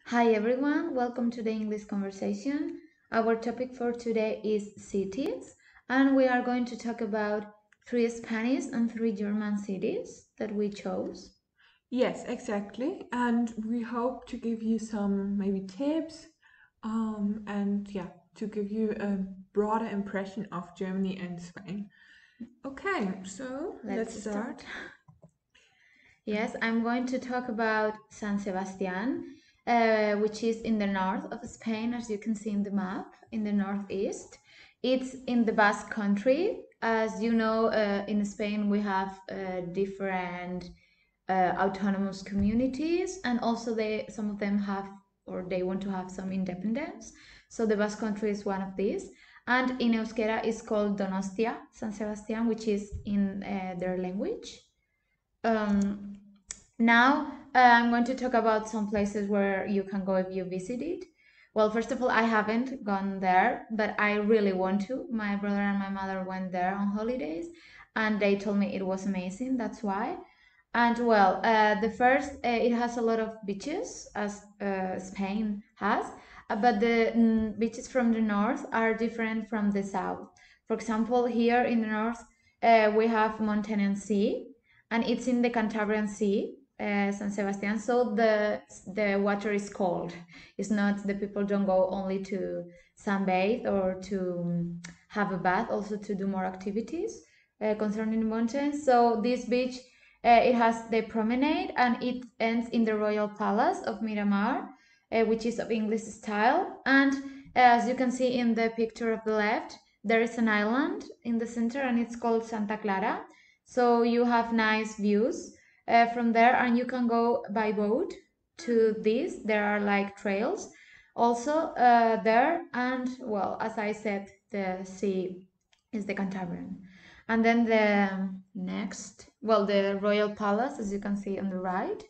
Hi everyone, welcome to the English conversation. Our topic for today is cities, and we are going to talk about 3 Spanish and 3 German cities that we chose. Yes, exactly. And we hope to give you some maybe tips and to give you a broader impression of Germany and Spain. Okay, so let's start. Yes, I'm going to talk about San Sebastian, which is in the north of Spain, as you can see in the map, in the northeast. It's in the Basque country. As you know, in Spain we have different autonomous communities, and also some of them have, or they want to have, some independence. So the Basque country is one of these. And in Euskera is called Donostia, San Sebastian, which is in their language. Now I'm going to talk about some places where you can go if you visit it. Well, first of all, I haven't gone there, but I really want to. My brother and my mother went there on holidays, and they told me it was amazing. That's why. And well, the first, it has a lot of beaches, as Spain has, but the beaches from the north are different from the south. For example, here in the north, we have mountain and sea, and it's in the Cantabrian Sea, San Sebastian. So the water is cold. It's not, the people don't go only to sunbathe or to have a bath, also to do more activities concerning the mountains. So this beach, it has the promenade, and it ends in the Royal Palace of Miramar, which is of English style. And as you can see in the picture of the left, there is an island in the center, and it's called Santa Clara. So you have nice views from there, and you can go by boat to this. There are like trails also there, and well, as I said, the sea is the Cantabrian. And then the next, well, the Royal Palace, as you can see on the right.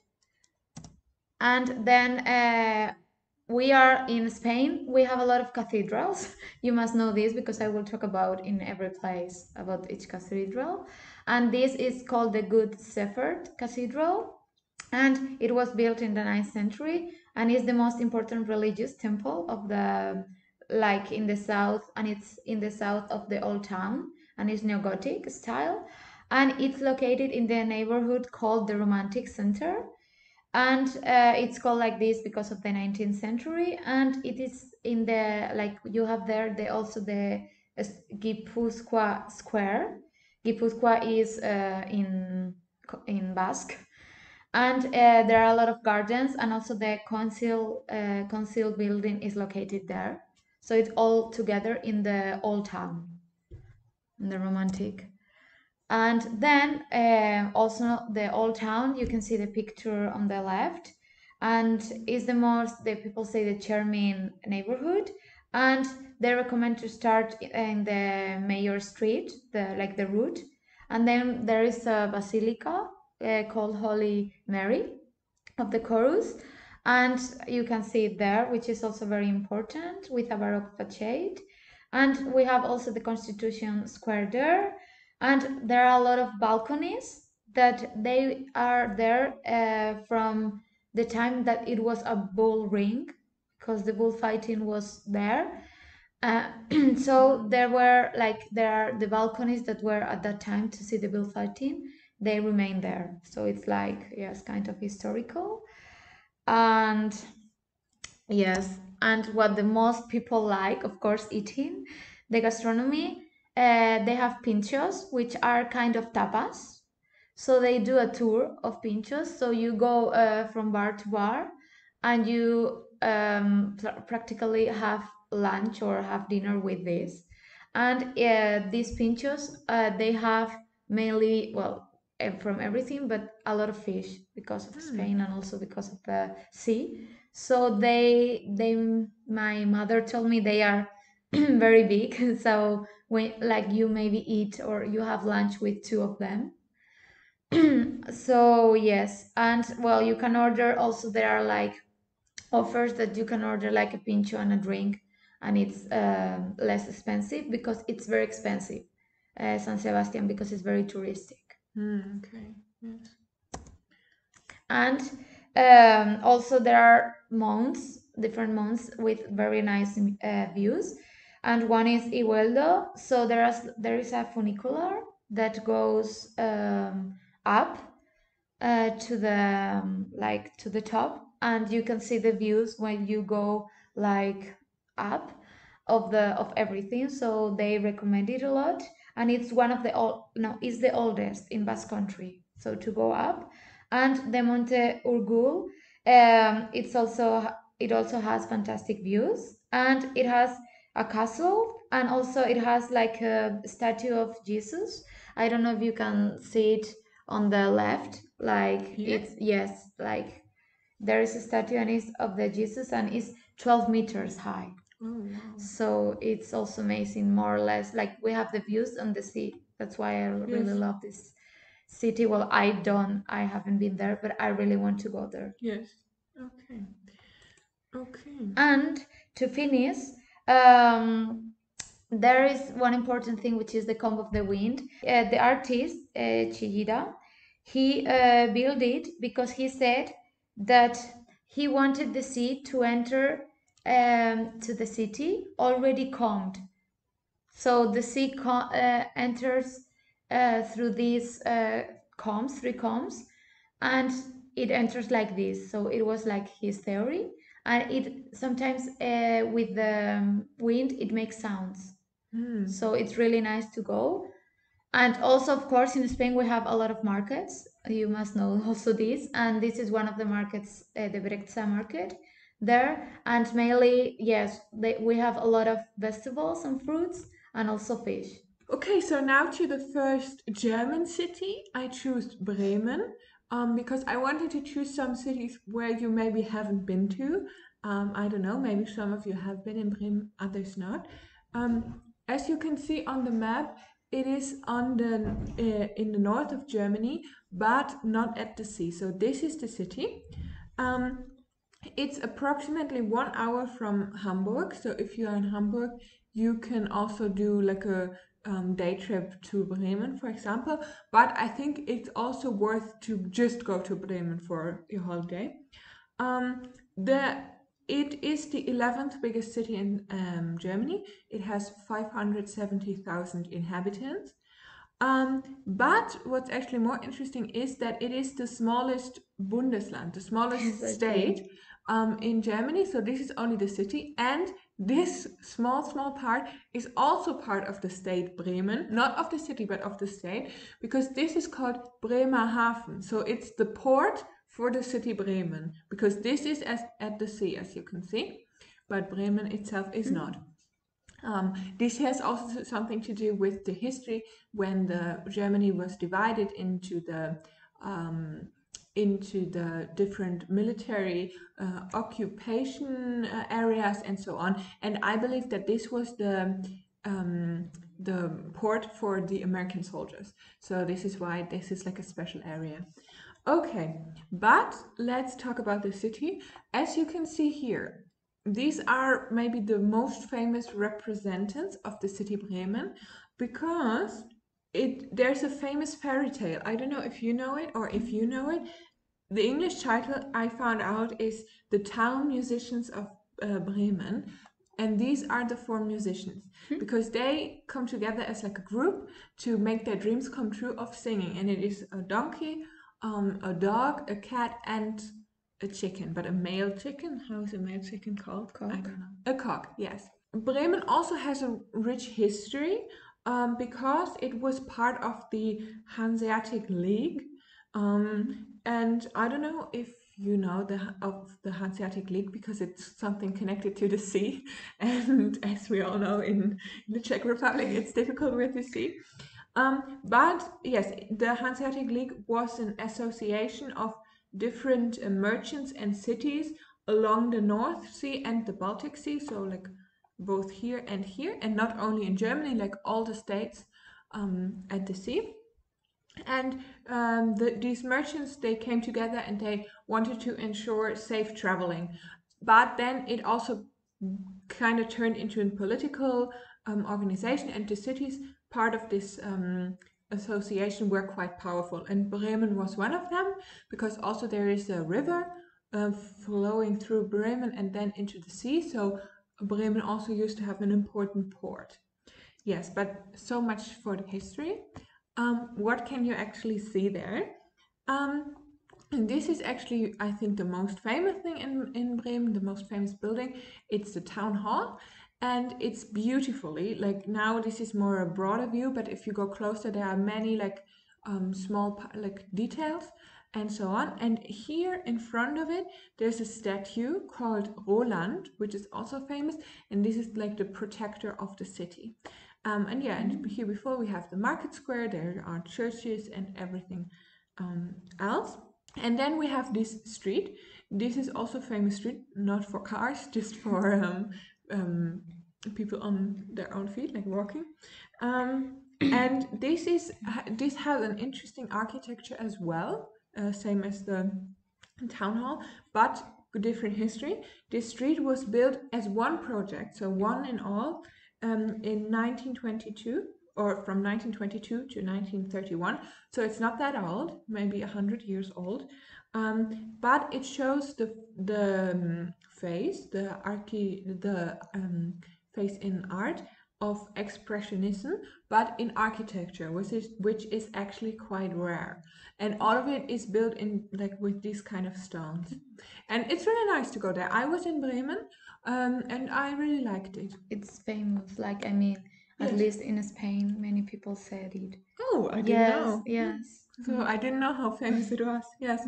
And then we are in Spain. We have a lot of cathedrals. You must know this because I will talk about in every place about each cathedral. And this is called the Good Shepherd Cathedral, and it was built in the 9th century, and is the most important religious temple of the, like, in the south, and it's in the south of the old town, and it's neo-Gothic style, and it's located in the neighborhood called the Romantic Center. And it's called like this because of the 19th century, and it is in the, like, you have there the also the Gipuzkoa Square. Gipuzkoa is in Basque, and there are a lot of gardens, and also the council building is located there. So it's all together in the old town, in the romantic. And then also the old town, you can see the picture on the left, and is the most, the people say, the charming neighborhood. And they recommend to start in the Mayor Street, the route. And then there is a basilica called Holy Mary of the Chorus, and you can see it there, which is also very important, with a Baroque facade. And we have also the Constitution Square there, and there are a lot of balconies that they are there from the time that it was a bull ring, because the bullfighting was there. So there are the balconies that were at that time to see the bullfighting. They remain there, so it's like, yes, kind of historical. And yes, and what the most people like, of course, eating, the gastronomy. They have pinchos, which are kind of tapas. So they do a tour of pinchos. So you go from bar to bar, and you practically have lunch or have dinner with this. And these pinchos, they have mainly, well, from everything, but a lot of fish because of Spain, and also because of the sea. So my mother told me they are very big. So when, like, you maybe eat or you have lunch with two of them. So yes, and well, you can order also, there are like offers that you can order like a pincho and a drink, and it's less expensive, because it's very expensive, San Sebastian, because it's very touristic. Okay. Yes. And also there are different months with very nice views. And one is Iweldo. So there is a funicular that goes up to the to the top, and you can see the views when you go like up of everything. So they recommend it a lot, and it's one of the it's the oldest in Basque Country. So to go up, and the Monte Urgul, it also has fantastic views, and it has a castle, and also it has like a statue of Jesus. I don't know if you can see it on the left, like Here? it's yes, like there is a statue and it's of the Jesus, and it's 12 meters high. Oh, wow. So it's also amazing, more or less. Like we have the views on the sea. That's why I really Yes. love this city. Well, I haven't been there, but I really want to go there. Yes. Okay. Okay. And to finish, there is one important thing, which is the comb of the wind. The artist, Chihida, he built it because he said that he wanted the sea to enter to the city already combed. So the sea enters through these three combs, and it enters like this. So it was like his theory, and it sometimes with the wind it makes sounds. So it's really nice to go. And also, of course, in Spain we have a lot of markets. You must know also this, and this is one of the markets, the Brexa market there. And mainly, yes, we have a lot of vegetables and fruits, and also fish. Okay, so now to the first German city. I choose Bremen because I wanted to choose some cities where you maybe haven't been to. I don't know, maybe some of you have been in Bremen, others not. As you can see on the map, it is on in the north of Germany, but not at the sea. So this is the city. It's approximately 1 hour from Hamburg. So if you are in Hamburg, you can also do like a day trip to Bremen, for example. But I think it's also worth to just go to Bremen for your holiday. It is the 11th biggest city in Germany. It has 570,000 inhabitants. But what's actually more interesting is that it is the smallest Bundesland, the smallest Exactly. state in Germany. So this is only the city, and this small part is also part of the state Bremen, not of the city, but of the state, because this is called Bremerhaven. So it's the port for the city Bremen, because this is at the sea, as you can see, but Bremen itself is not. This has also something to do with the history when Germany was divided into the different military occupation areas and so on. And I believe that this was the port for the American soldiers. So this is why this is like a special area. Okay, but let's talk about the city. As you can see here, these are maybe the most famous representatives of the city Bremen, because there's a famous fairy tale. I don't know if you know it or if you know it. The English title I found out is The Town Musicians of Bremen. And these are the 4 musicians, because they come together as like a group to make their dreams come true of singing. And it is a donkey, a dog, a cat, and a chicken, but a male chicken. How is a male chicken called? Cock. I don't know. A cock, yes. Bremen also has a rich history because it was part of the Hanseatic League. And I don't know if you know of the Hanseatic League, because it's something connected to the sea. And as we all know, in the Czech Republic, it's difficult with the sea. But yes, the Hanseatic League was an association of different merchants and cities along the North Sea and the Baltic Sea, so like both here, and not only in Germany, like all the states at the sea. And these merchants, they came together and they wanted to ensure safe traveling. But then it also kind of turned into a political organization, and the cities part of this association were quite powerful. And Bremen was one of them, because also there is a river flowing through Bremen and then into the sea. So Bremen also used to have an important port. Yes, but so much for the history. What can you actually see there? And this is actually, I think, the most famous thing in Bremen, the most famous building. It's the town hall, and it's beautifully, like, now this is more a broader view, but if you go closer, there are many like small like details and so on. And here in front of it, there's a statue called Roland, which is also famous, and this is like the protector of the city. And yeah, and here before we have the market square, there are churches and everything else. And then we have this street. This is also a famous street, not for cars, just for people on their own feet, like walking. And this has an interesting architecture as well, same as the town hall, but different history. This street was built as one project, so one in all, in 1922, or from 1922 to 1931. So it's not that old, maybe 100 years old, but it shows the phase, phase in art of expressionism, but in architecture, which is actually quite rare. And all of it is built in like with these kind of stones. And it's really nice to go there. I was in Bremen, and I really liked it. It's famous, like, I mean, at Yes. least in Spain, many people said it. Oh, I didn't Yes, know. yes. So I didn't know how famous it was. Yes.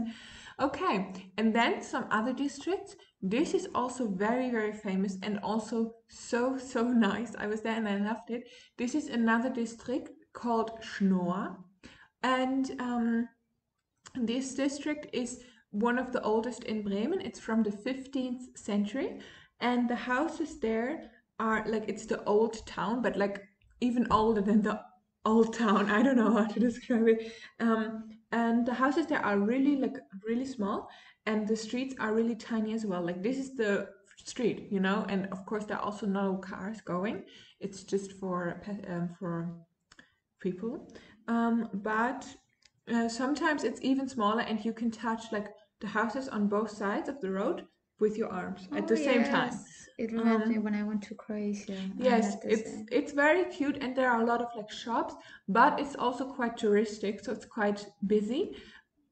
Okay. And then some other districts. This is also very, very famous and also so, so nice. I was there and I loved it. This is another district called Schnoor. And this district is one of the oldest in Bremen. It's from the 15th century. And the houses there are like, it's the old town, but like even older than the old town. I don't know how to describe it. And the houses there are really small, and the streets are really tiny as well. Like, this is the street, you know, and of course there are also no cars going. It's just for people. But sometimes it's even smaller, and you can touch like the houses on both sides of the road with your arms at the same time. It reminds me when I went to Croatia. I Yes, had the same. it's very cute, and there are a lot of like shops, but it's also quite touristic, so it's quite busy.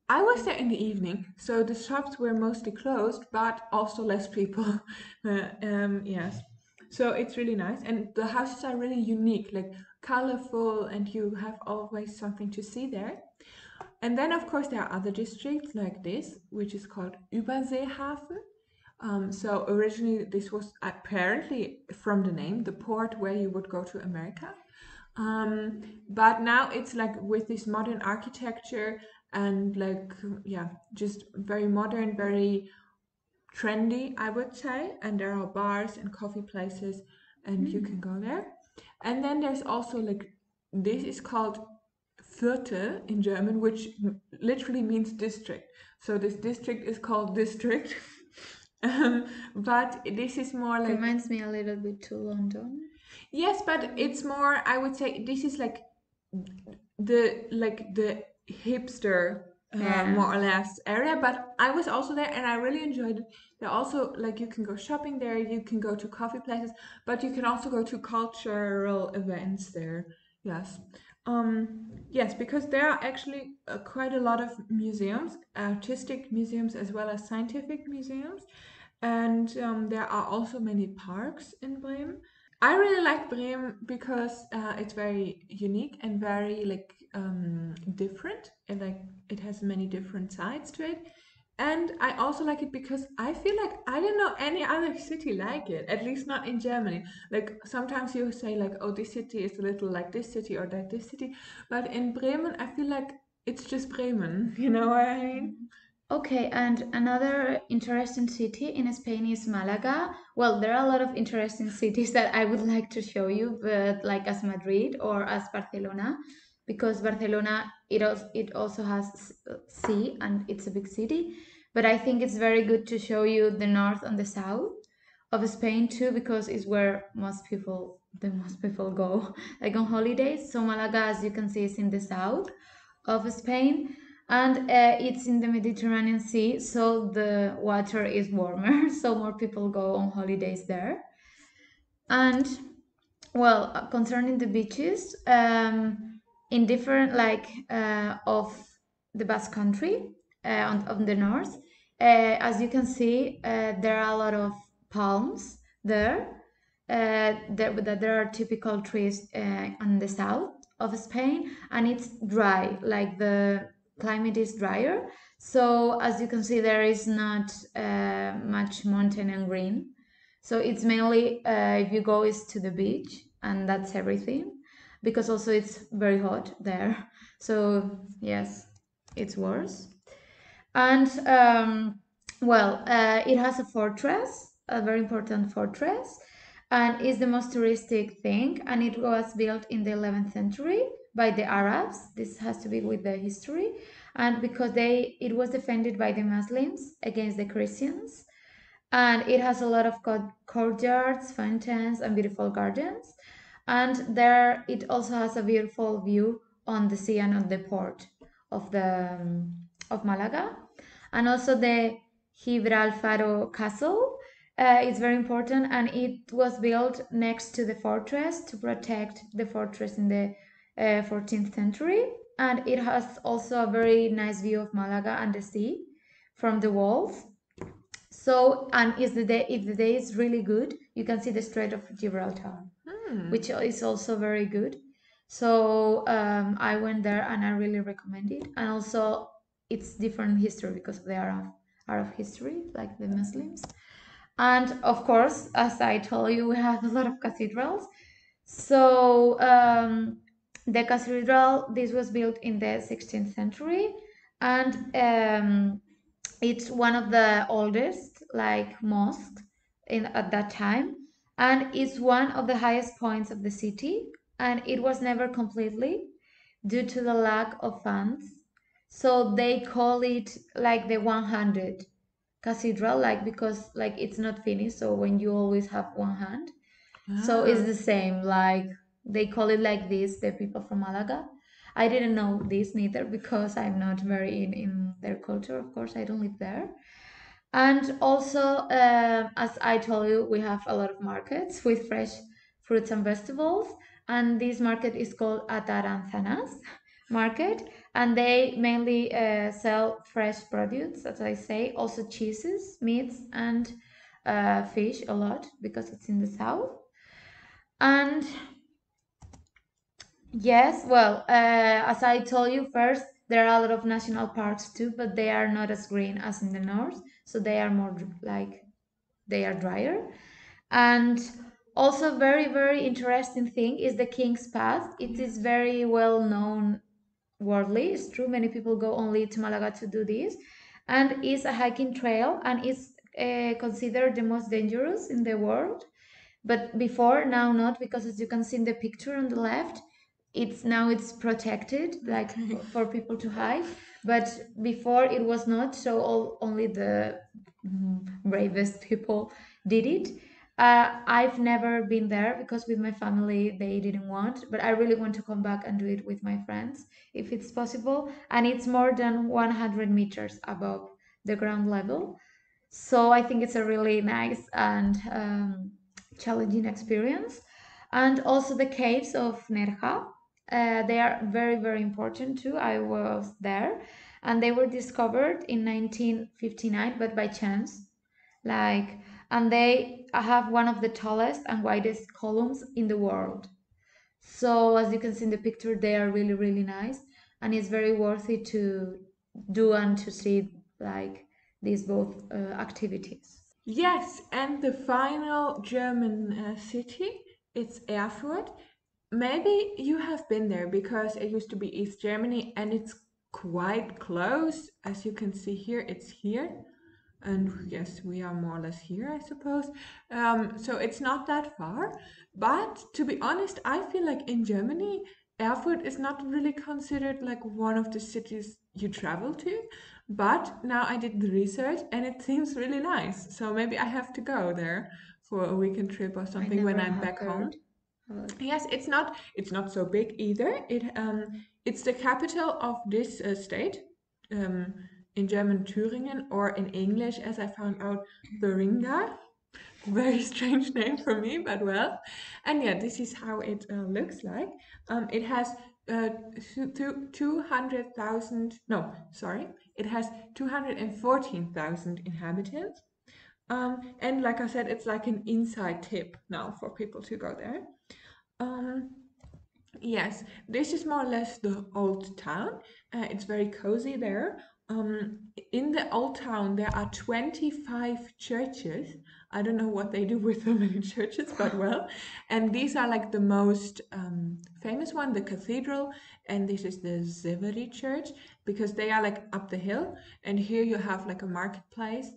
I was there in the evening, so the shops were mostly closed, but also less people. Yes, so it's really nice, and the houses are really unique, like colorful, and you have always something to see there. And then, of course, there are other districts like this, which is called Überseehafen. So originally this was apparently from the name, the port where you would go to America. But now it's like with this modern architecture and like, yeah, just very modern, very trendy, I would say. And there are bars and coffee places, and you can go there. And then there's also like, this is called Viertel in German, which literally means district. So this district is called district. But this is more like, Reminds me a little bit to London. yes, but it's more, I would say this is like the hipster more or less area. But I was also there and I really enjoyed it. There also, like, you can go shopping there, you can go to coffee places, but you can also go to cultural events there. Yes. Yes, because there are actually quite a lot of museums, artistic museums as well as scientific museums. And there are also many parks in Bremen. I really like Bremen because it's very unique and very like different, and like it has many different sides to it. And I also like it because I feel like I don't know any other city like it, at least not in Germany. Like, sometimes you say like, oh, this city is a little like this city or like this city, but in Bremen I feel like it's just Bremen. You know what I mean? Okay, and another interesting city in Spain is Malaga. Well, there are a lot of interesting cities that I would like to show you, but like as Madrid or as Barcelona, because Barcelona, it also has sea and it's a big city. But I think it's very good to show you the north and the south of Spain too, because it's where the most people go like on holidays. So Malaga, as you can see, is in the south of Spain. and it's in the Mediterranean Sea, so the water is warmer, so more people go on holidays there. And well, concerning the beaches, in different of the Basque Country on the north, as you can see, there are a lot of palms there. There are typical trees on the south of Spain, and it's dry, like the climate is drier. So as you can see, there is not much mountain and green. So it's mainly if you go is to the beach, and that's everything, because also it's very hot there. So yes, it's worse. And it has a fortress, a very important fortress, and is the most touristic thing. And it was built in the 11th century by the Arabs. This has to be with the history, and because it was defended by the Muslims against the Christians. And it has a lot of courtyards, fountains, and beautiful gardens. And there it also has a beautiful view on the sea and on the port of the of Malaga. And also the Gibralfaro Castle is very important, and it was built next to the fortress to protect the fortress in the 14th century. And it has also a very nice view of Malaga and the sea from the walls. So, and if the day is really good, you can see the Strait of Gibraltar, which is also very good. So I went there and I really recommend it. And also, it's different history because they are Arab history, like the Muslims. And of course, as I told you, we have a lot of cathedrals. So the cathedral, this was built in the 16th century, and it's one of the oldest mosques at that time, and it's one of the highest points of the city, and it was never completely due to the lack of funds. So they call it like the 100 cathedral, because it's not finished, so when you always have one hand, so it's the same, they call it like this, the people from Malaga. I didn't know this neither because I'm not very in their culture. Of course, I don't live there. And also, as I told you, we have a lot of markets with fresh fruits and vegetables. And this market is called Ataranzanas market. And they mainly sell fresh produce, as I say, also cheeses, meats, and fish a lot because it's in the south. And yes, as I told you first, there are a lot of national parks too, but they are not as green as in the north. So they are more they are drier. And also very, very interesting thing is the King's Path. It is very well known worldly. It's true, many people go only to Malaga to do this. And it's a hiking trail, and it's considered the most dangerous in the world. But before, now not, because as you can see in the picture on the left, it's protected, for people to hike. But before it was not, so only the bravest people did it. I've never been there because with my family they didn't want, but I really want to come back and do it with my friends if it's possible. And it's more than 100 meters above the ground level, so I think it's a really nice and challenging experience. And also the caves of Nerja, they are very, very important too. I was there, and they were discovered in 1959, but by chance. And they have one of the tallest and widest columns in the world. So as you can see in the picture, they are really, really nice, and it's very worthy to do and to see these both activities. Yes, and the final German city, it's Erfurt. Maybe you have been there because it used to be East Germany and it's quite close. As you can see here, it's here. And yes, we are more or less here, I suppose. So it's not that far. But to be honest, I feel like in Germany, Erfurt is not really considered like one of the cities you travel to. But now I did the research and it seems really nice. So maybe I have to go there for a weekend trip or something when I'm back home. Yes, it's not so big either. It's the capital of this state, in German Thüringen, or in English, as I found out, Thuringia. Very strange name for me, but well. And yeah, this is how it looks like. It has 200,000, no, sorry, it has 214,000 inhabitants. And like I said, it's like an inside tip now for people to go there. Yes, this is more or less the old town. It's very cozy there. In the old town, there are 25 churches. I don't know what they do with so many churches, but well. And these are like the most famous one, the cathedral, and this is the Ziveri church, because they are like up the hill. And here you have like a marketplace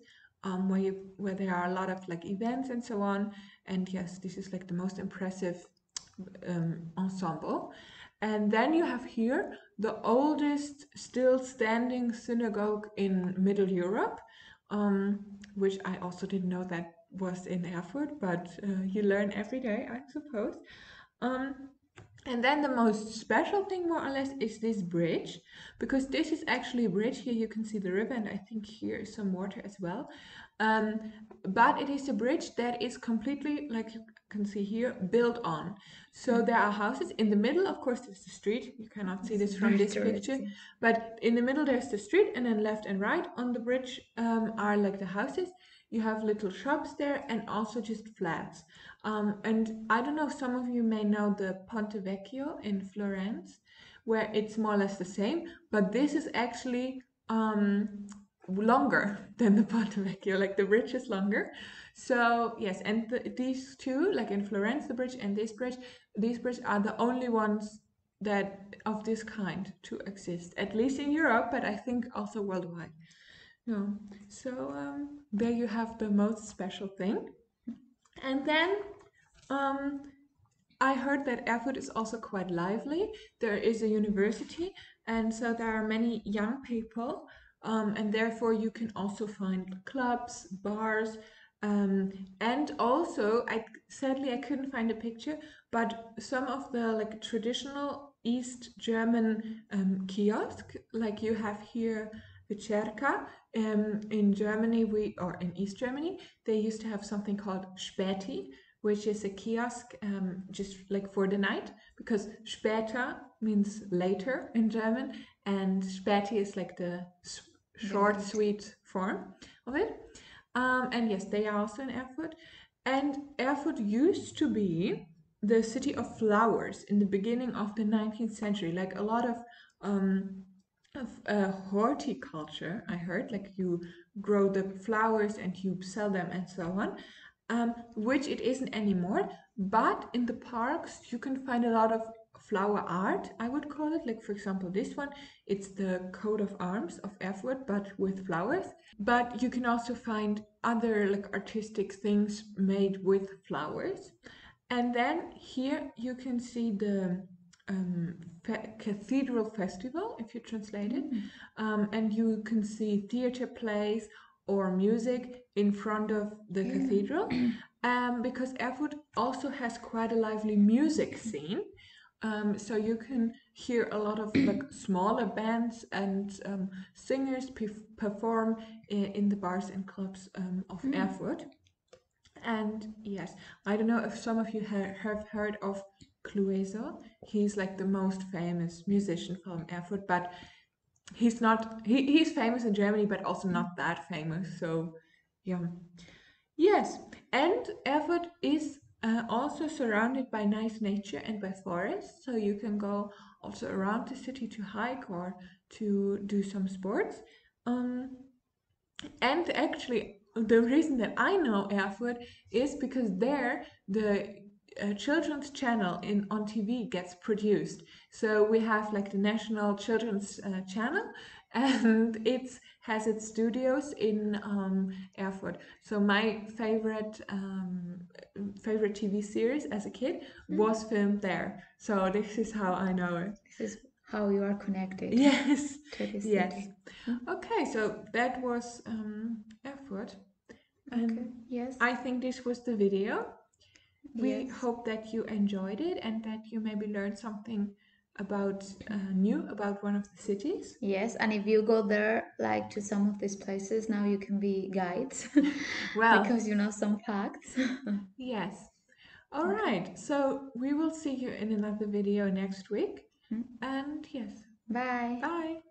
where there are a lot of like events and so on. And yes, this is like the most impressive ensemble. And then you have here the oldest still standing synagogue in Middle Europe, which I also didn't know that was in Erfurt, but you learn every day, I suppose. And then the most special thing, more or less, is this bridge, because this is actually a bridge. Here you can see the river, and I think here is some water as well. But it is a bridge that is completely, like you can see here, built on. So there are houses. In the middle, of course, there's the street. You cannot see this from this picture. But in the middle, there's the street, and then left and right on the bridge are like the houses. You have little shops there and also just flats. And I don't know if some of you may know the Ponte Vecchio in Florence, where it's more or less the same, but this is actually longer than the Ponte Vecchio, like the bridge is longer. So yes, and these two, like in Florence, the bridge and this bridge, these bridges are the only ones that of this kind to exist, at least in Europe, but I think also worldwide. No, so there you have the most special thing. And then I heard that Erfurt is also quite lively. There is a university, and so there are many young people, and therefore you can also find clubs, bars, and also sadly I couldn't find a picture, but some of the like traditional East German kiosk, like you have here the Cerca. In Germany, or in East Germany, they used to have something called Späti, which is a kiosk just like for the night, because später means later in German, and Späti is like the short, sweet form of it. And yes, they are also in Erfurt. And Erfurt used to be the city of flowers in the beginning of the 19th century, like a lot of horticulture, I heard, like you grow the flowers and you sell them and so on, which it isn't anymore. But in the parks, you can find a lot of flower art, I would call it. Like, for example, this one, it's the coat of arms of Erfurt, but with flowers. But you can also find other like artistic things made with flowers. And then here you can see the cathedral festival, if you translate it, and you can see theater plays or music in front of the cathedral, because Erfurt also has quite a lively music scene. So you can hear a lot of like smaller bands and singers perform in the bars and clubs of Erfurt. And yes, I don't know if some of you have heard of Clueso. He's like the most famous musician from Erfurt, but he's famous in Germany, but also not that famous. So yeah. Yes, and Erfurt is also surrounded by nice nature and by forests, so you can go also around the city to hike or to do some sports. And actually, the reason that I know Erfurt is because there the children's channel on TV gets produced. So we have like the national children's channel, and it has its studios in Erfurt. So my favorite TV series as a kid was filmed there. So this is how I know it. This is how you are connected. Yes. To this Yes. city. Okay, so that was Erfurt. And yes. I think this was the video. We Yes. hope that you enjoyed it and that you maybe learned something about new about one of the cities. Yes, and if you go there, like to some of these places, now you can be guides. Well, because you know some facts. yes. All right. So we will see you in another video next week. And yes. Bye. Bye.